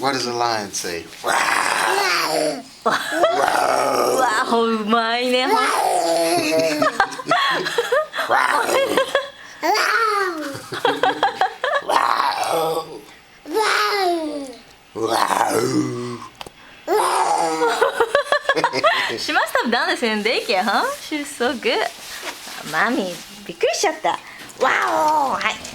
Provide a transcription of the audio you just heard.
What does a lion say? うわうまいね。She must have done this in daycare, huh? She's so good. マミーびっくりしちゃった。わお、はい。